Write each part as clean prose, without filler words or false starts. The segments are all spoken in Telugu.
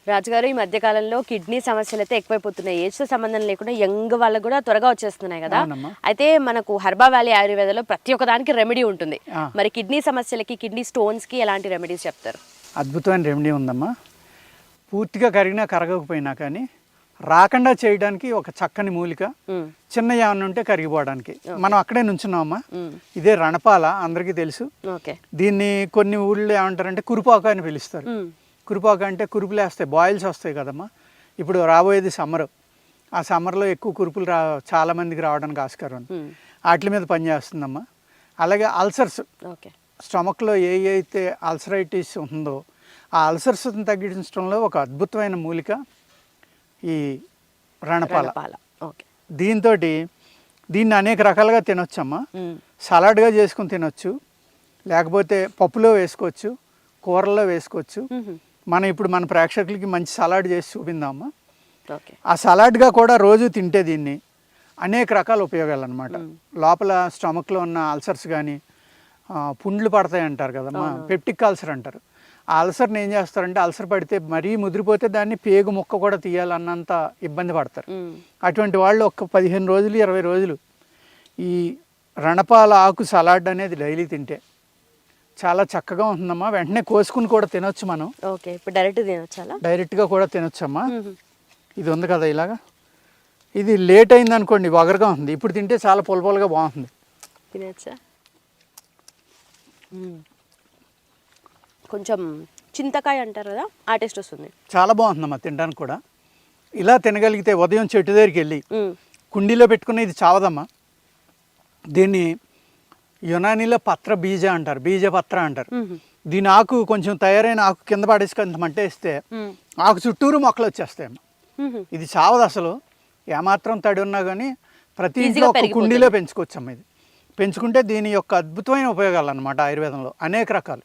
రాజుగారు ఈ మధ్య కాలంలో కిడ్నీ సమస్యలు అయితే ఎక్కువైపోతున్నాయి. ఏజ్తో సంబంధం లేకుండా యంగ్ వాళ్ళకు కూడా త్వరగా వచ్చేస్తున్నాయి కదా. అయితే మనకు హర్బా వ్యాలీ ఆయుర్వేదలో ప్రతి ఒక్క దానికి రెమెడీ ఉంటుంది. మరి కిడ్నీ సమస్యలకి, కిడ్నీ స్టోన్స్ కి ఎలాంటి రెమెడీస్ చెప్తారు? అద్భుతమైన రెమెడీ ఉందమ్మా. పూర్తిగా కరిగినా కరగకపోయినా కానీ రాకుండా చేయడానికి ఒక చక్కని మూలిక, చిన్న ఏమన్నా ఉంటే కరిగిపోవడానికి. మనం అక్కడే నుంచున్నామమ్మా. ఇదే రణపాల, అందరికీ తెలుసు. దీన్ని కొన్ని ఊళ్ళో ఏమంటారంటే కురుపాక అని పిలుస్తారు. కురుపాక అంటే కురుపులు వేస్తాయి, బాయిల్స్ వస్తాయి కదమ్మా. ఇప్పుడు రాబోయేది సమ్మర్. ఆ సమ్మర్లో ఎక్కువ కురుపులు చాలామందికి రావడానికి ఆస్కారం ఉంది. వాటి మీద పనిచేస్తుందమ్మా. అలాగే అల్సర్స్, స్టమక్లో అయితే అల్సరైటిస్ ఉందో ఆ అల్సర్స్ని తగ్గించడంలో ఒక అద్భుతమైన మూలిక ఈ రణపాల. దీన్ని అనేక రకాలుగా తినొచ్చమ్మా. సలాడ్గా చేసుకుని తినొచ్చు, లేకపోతే పప్పులో వేసుకోవచ్చు, కూరల్లో వేసుకోవచ్చు. మనం ఇప్పుడు మన ప్రేక్షకులకి మంచి సలాడ్ చేసి చూపిందామా. ఆ సలాడ్గా కూడా రోజు తింటే దీన్ని అనేక రకాల ఉపయోగాలు అనమాట. లోపల స్టమక్లో ఉన్న అల్సర్స్ కానీ, పుండ్లు పడతాయి అంటారు కదమ్మా, పెప్టిక్ అల్సర్ అంటారు. ఆ అల్సర్ని ఏం చేస్తారంటే, అల్సర్ పడితే మరీ ముదిరిపోతే దాన్ని పేగు ముక్క కూడా తీయాలన్నంత ఇబ్బంది పడతారు. అటువంటి వాళ్ళు ఒక 15 రోజులు 20 రోజులు ఈ రణపాల ఆకు సలాడ్ అనేది డైలీ తింటే చాలా చక్కగా ఉంటుందమ్మా. వెంటనే కోసుకుని కూడా తినొచ్చు మనం. ఇప్పుడు డైరెక్ట్గా కూడా తినొచ్చమ్మా. ఇది ఉంది కదా ఇలాగా, ఇది లేట్ అయింది అనుకోండి వగరగా ఉంది, ఇప్పుడు తింటే చాలా పొలపొలగా బాగుంటుంది. తినచ్చా? కొంచెం చింతకాయ అంటారు కదా, ఆ టేస్ట్ వస్తుంది. చాలా బాగుంటుందమ్మా తినడానికి కూడా. ఇలా తినగలిగితే ఉదయం చెట్టు దగ్గరికి వెళ్ళి కుండీలో పెట్టుకుని, ఇది చావదమ్మా. దీన్ని యునానీలో పత్ర బీజ అంటారు, బీజపత్ర అంటారు. దీని ఆకు కొంచెం తయారైన ఆకు కింద పడేసి కొంత మంటేస్తే ఆకు చుట్టూరు మొక్కలు వచ్చేస్తాయమ్మా. ఇది చావదు అసలు, ఏమాత్రం తడి ఉన్నా కానీ ప్రతి ఇంట్లో ఒక కుండీలో పెంచుకోవచ్చమ్మా. ఇది పెంచుకుంటే దీని యొక్క అద్భుతమైన ఉపయోగాలు అన్నమాట ఆయుర్వేదంలో అనేక రకాలు.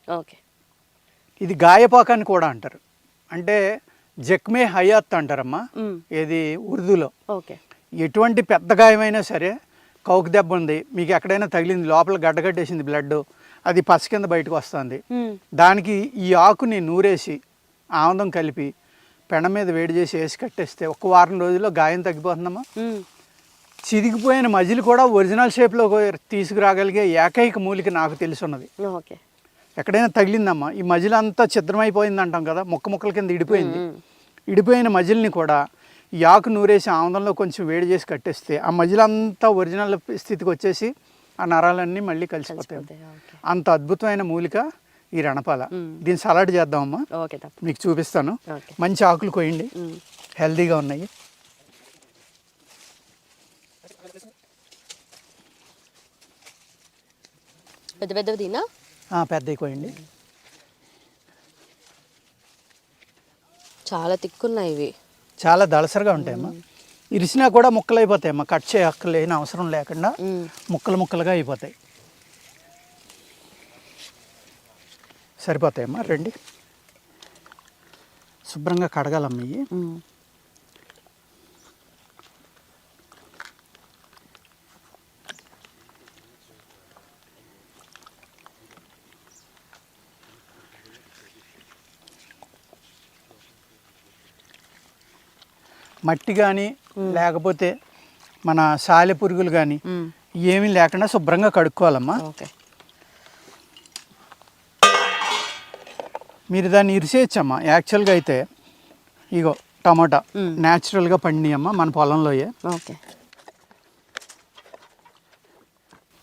ఇది గాయపాకాన్ని కూడా అంటారు, అంటే జఖ్మే హయాత్ అంటారమ్మా. ఏది ఉర్దూలో. ఎటువంటి పెద్ద గాయమైనా సరే, కౌకు దెబ్బ ఉంది మీకు, ఎక్కడైనా తగిలింది, లోపల గడ్డగట్టేసింది బ్లడ్, అది పచ్చ కింద బయటకు వస్తుంది, దానికి ఈ ఆకుని నూరేసి ఆముదం కలిపి పెనం మీద వేడి చేసి వేసి కట్టేస్తే ఒక వారం రోజుల్లో గాయం తగ్గిపోతుందమ్మా. చిరిగిపోయిన మజిలు కూడా ఒరిజినల్ షేప్లో తీసుకురాగలిగే ఏకైక మూలిక నాకు తెలుసున్నది. ఎక్కడైనా తగిలిందమ్మా, ఈ మజిల్ అంతా ఛిద్రమైపోయింది అంటాం కదా, ముక్క ముక్కల కింద ఇడిపోయింది, ఇడిపోయిన మజిల్ని కూడా ఈ ఆకు నూరేసి ఆముదంలో కొంచెం వేడి చేసి కట్టేస్తే ఆ మజిల్ అంతా ఒరిజినల్ స్థితికి వచ్చేసి ఆ నరాలన్నీ మళ్ళీ కలిసిపోతాయి. అంత అద్భుతమైన మూలిక ఈ రణపాల. దీన్ని సలాడ్ చేద్దామమ్మా, మీకు చూపిస్తాను. మంచి ఆకులు కోయండి, హెల్దీగా ఉన్నాయి. పెద్ద పెద్దవి తిన్నా, పెద్దవి కోయండి. చాలా తిక్కున్నాయి ఇవి, చాలా దళసరిగా ఉంటాయమ్మా. ఇరిసినా కూడా ముక్కలు అయిపోతాయమ్మా, కట్ చేయక్కర్లేని అవసరం లేకుండా ముక్కలు ముక్కలుగా అయిపోతాయి. సరిపోతాయమ్మా. రండి, శుభ్రంగా కడగాలమ్మా. ఇవి మట్టి కానీ లేకపోతే మన సాలె పురుగులు కానీ ఏమీ లేకుండా శుభ్రంగా కడుక్కోవాలమ్మా. మీరు దాన్ని ఇరిసేయచ్చమ్మా. యాక్చువల్గా అయితే ఇగో టమాటా న్యాచురల్గా పండియమ్మా మన పొలంలోయే.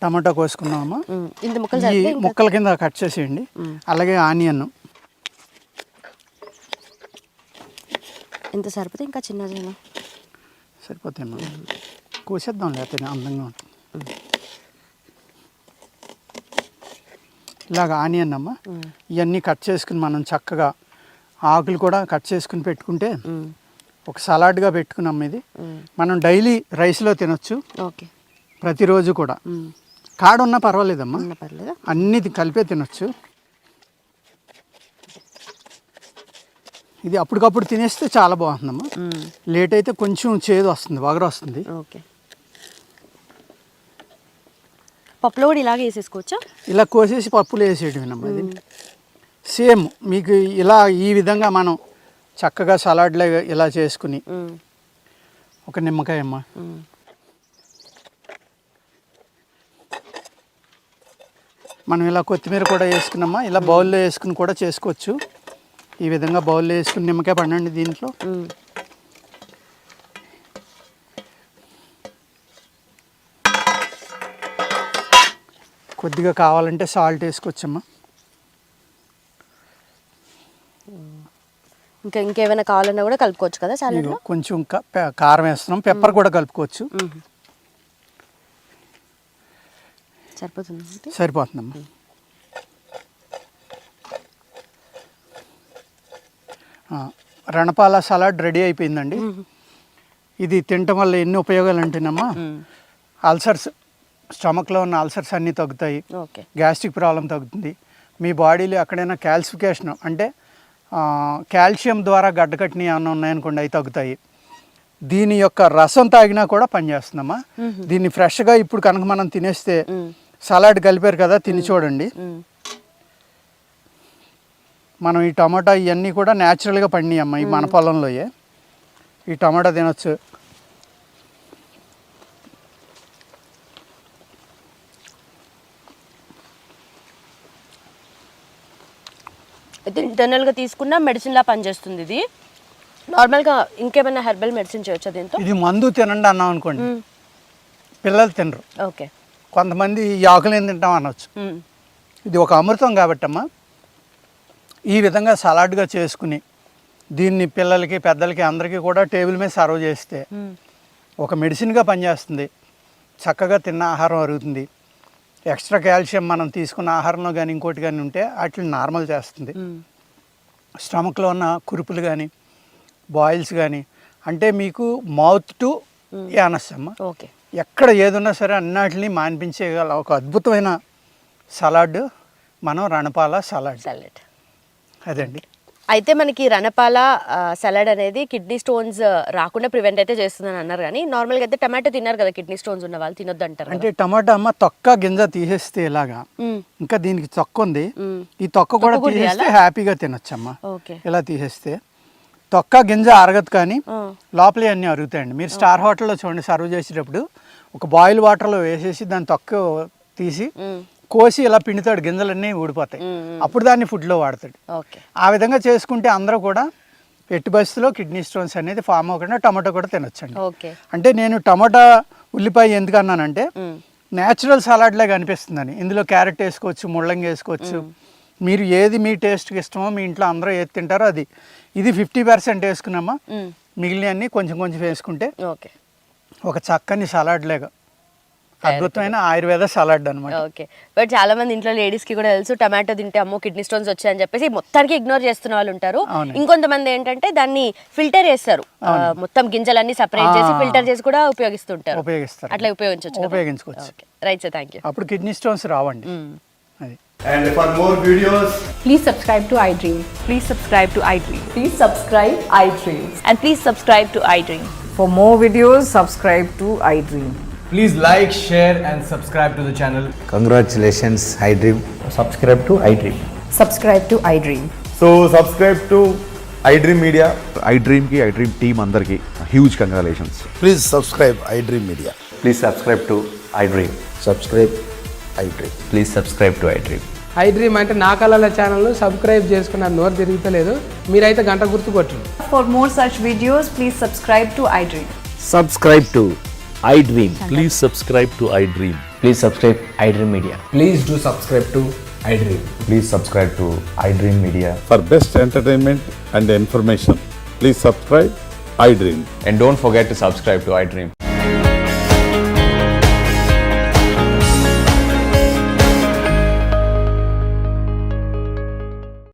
టమాటా కోసుకున్నామమ్మా, ఈ ముక్కల కింద కట్ చేసేయండి. అలాగే ఆనియన్ ఇంత సరిపోతే, ఇంకా చిన్నదేనా సరిపోతాయమ్మా, కోసేద్దాం లేకపోతే అందంగా ఉంటుంది. ఇలాగ ఆనియన్ అమ్మా, ఇవన్నీ కట్ చేసుకుని మనం చక్కగా ఆకులు కూడా కట్ చేసుకుని పెట్టుకుంటే ఒక సలాడ్గా పెట్టుకున్నాం. ఇది మనం డైలీ రైస్లో తినొచ్చు, ప్రతిరోజు కూడా. కాడ ఉన్నా పర్వాలేదమ్మా, అన్నీ కలిపే తినొచ్చు. ఇది అప్పటికప్పుడు తినేస్తే చాలా బాగుంటుందమ్మా. లేట్ అయితే కొంచెం చేదు వస్తుంది, వగరు వస్తుంది. పప్పులో కూడా ఇలాగే వేసేసుకోవచ్చా? ఇలా కోసేసి పప్పులో వేసేయడమేనమ్మా. ఇది సేమ్ మీకు ఇలా ఈ విధంగా మనం చక్కగా సలాడ్లో ఇలా చేసుకుని ఒక నిమ్మకాయ అమ్మ, మనం ఇలా కొత్తిమీర కూడా వేసుకున్నామా, ఇలా బౌల్లో వేసుకుని కూడా చేసుకోవచ్చు. ఈ విధంగా బౌల్లో వేసుకుని నిమ్మకాయ పండండి దీంట్లో. కొద్దిగా కావాలంటే సాల్ట్ వేసుకోవచ్చమ్మా. ఇంకేమైనా కావాలన్నా కూడా కలుపుకోవచ్చు కదా సాలడ్లో. కొంచెం కారం వేస్తున్నాం, పెప్పర్ కూడా కలుపుకోవచ్చు. సరిపోతుందమ్మా. రణపాల సలాడ్ రెడీ అయిపోయిందండి. ఇది తినటం వల్ల ఎన్ని ఉపయోగాలు అంటేనమ్మా, అల్సర్స్, స్టమక్లో ఉన్న అల్సర్స్ అన్నీ తగ్గుతాయి, గ్యాస్ట్రిక్ ప్రాబ్లం తగ్గుతుంది, మీ బాడీలో ఎక్కడైనా క్యాల్సిఫికేషన్ అంటే కాల్షియం ద్వారా గడ్డకట్టినవి ఏమైనా ఉన్నాయనుకోండి అవి తగ్గుతాయి. దీని యొక్క రసం తాగినా కూడా పనిచేస్తుందమ్మా. దీన్ని ఫ్రెష్గా ఇప్పుడు కనుక మనం తినేస్తే, సలాడ్ కలిపారు కదా, తిని చూడండి. మనం ఈ టమాటా ఇవన్నీ కూడా న్యాచురల్గా పండినాయి అమ్మ, ఈ మన పొలంలోయే. ఈ టమాటా తినొచ్చు. అయితే ఇంటర్నల్గా తీసుకున్న మెడిసిన్లా పనిచేస్తుంది ఇది. నార్మల్గా ఇంకేమైనా హెర్బల్ మెడిసిన్ చేయొచ్చా దీంతో? ఇది మందు తినండి అన్నాం అనుకోండి, పిల్లలు తినరు. ఓకే, కొంతమంది ఈ ఆకులు ఏం తింటాం అనొచ్చు. ఇది ఒక అమృతం కాబట్టి అమ్మా, ఈ విధంగా సలాడ్గా చేసుకుని దీన్ని పిల్లలకి పెద్దలకి అందరికీ కూడా టేబుల్ మీద సర్వ్ చేస్తే ఒక మెడిసిన్గా పనిచేస్తుంది. చక్కగా తిన్న ఆహారం అరుగుతుంది. ఎక్స్ట్రా కాల్షియం మనం తీసుకున్న ఆహారంలో కానీ ఇంకోటి కానీ ఉంటే వాటిని నార్మల్ చేస్తుంది. స్టమక్లో ఉన్న కురుపులు కానీ బాయిల్స్ కానీ, అంటే మీకు మౌత్ టు యానస్ అమ్మ, ఎక్కడ ఏదున్నా సరే అన్నిటిని మాన్పించేగల ఒక అద్భుతమైన సలాడ్ మనం రణపాల సలాడ్. అదండి. అయితే మనకి రణపాల సలాడ్ అనేది కిడ్నీ స్టోన్స్ రాకుండా ప్రివెంట్ అయితే చేస్తుందని అన్నారు. కానీ నార్మల్గా అయితే టమాటో తిన్నారు కదా, కిడ్నీ స్టోన్స్ ఉన్న వాళ్ళు తినొద్దు అంటారు. అంటే టమాటా అమ్మ తొక్క గింజ తీసేస్తే ఇలాగా, ఇంకా దీనికి తొక్క ఉంది, ఈ తొక్క కూడా తీసేస్తే హ్యాపీగా తినొచ్చమ్మా. ఇలా తీసేస్తే తొక్క గింజ అరగదు, కానీ లోపలే అన్నీ అరుగుతాయండి. మీరు స్టార్ హోటల్లో చూడండి, సర్వ్ చేసేటప్పుడు ఒక బాయిల్ వాటర్లో వేసేసి దాని తొక్క తీసి కోసి ఇలా పిండుతాడు, గింజలన్నీ ఊడిపోతాయి, అప్పుడు దాన్ని ఫుడ్లో వాడతాడు. ఆ విధంగా చేసుకుంటే అందరూ కూడా ఎట్టి పరిస్థితిలో కిడ్నీ స్టోన్స్ అనేది ఫామ్ అవ్వకుండా టమాటో కూడా తినొచ్చండి. అంటే నేను టమాటా ఉల్లిపాయ ఎందుకు అన్నానంటే, న్యాచురల్ సలాడ్ లాగా అనిపిస్తుందని. ఇందులో క్యారెట్ వేసుకోవచ్చు, ముళ్ళంగి వేసుకోవచ్చు, మీరు ఏది మీ టేస్ట్కి ఇష్టమో, మీ ఇంట్లో అందరూ ఏది తింటారో అది. ఇది 50% వేసుకున్నామా, మిగిలినవన్నీ కొంచెం కొంచెం వేసుకుంటే ఒక చక్కని సలాడ్ లాగా అద్భుతమైన ఆయుర్వేద సలాడ్ అనమాట. ఓకే, బట్ చాలా మంది ఇంట్లో లేడీస్ కి కూడా తెలుసు టమాటో తింటే అమ్మో కిడ్నీ స్టోన్స్ వచ్చాయని చెప్పేసి మొత్తానికి ఇగ్నోర్ చేస్తున్న వాళ్ళు ఉంటారు. ఇంకొంతమంది ఏంటంటే దాన్ని ఫిల్టర్ చేస్తారు, మొత్తం గింజలన్నీ సపరేట్ చేసి ఫిల్టర్ చేసి కూడా ఉపయోగిస్తారు. అట్లా ఉపయోగించుకోవచ్చు. Right sir, thank you. అప్పుడు కిడ్నీ స్టోన్స్ రావండి. అది. And for more videos, please subscribe to iDream. Please subscribe to iDream. Please subscribe iDream. And please subscribe to iDream. For more videos, subscribe to iDream. please like, share and subscribe to the channel. Congratulations, iDream. Subscribe to iDream. Subscribe to iDream. So subscribe to iDream Media. iDream ki iDream team andarki huge congratulations. Please subscribe iDream Media. Please subscribe to iDream. Subscribe iDream. Please subscribe to iDream. iDream అంటే నా కళల ఛానల్ సబ్స్క్రైబ్ చేసుకున్న నోరు తిరుగుతలేదు, మీరైతే గంట గుర్తు కొట్టండి. For more such videos, please subscribe to iDream. Subscribe to iDream. Please subscribe to iDream. Please subscribe iDream Media. Please do subscribe to iDream. Please subscribe to iDream Media. For best entertainment and information, please subscribe iDream. And don't forget to subscribe to iDream.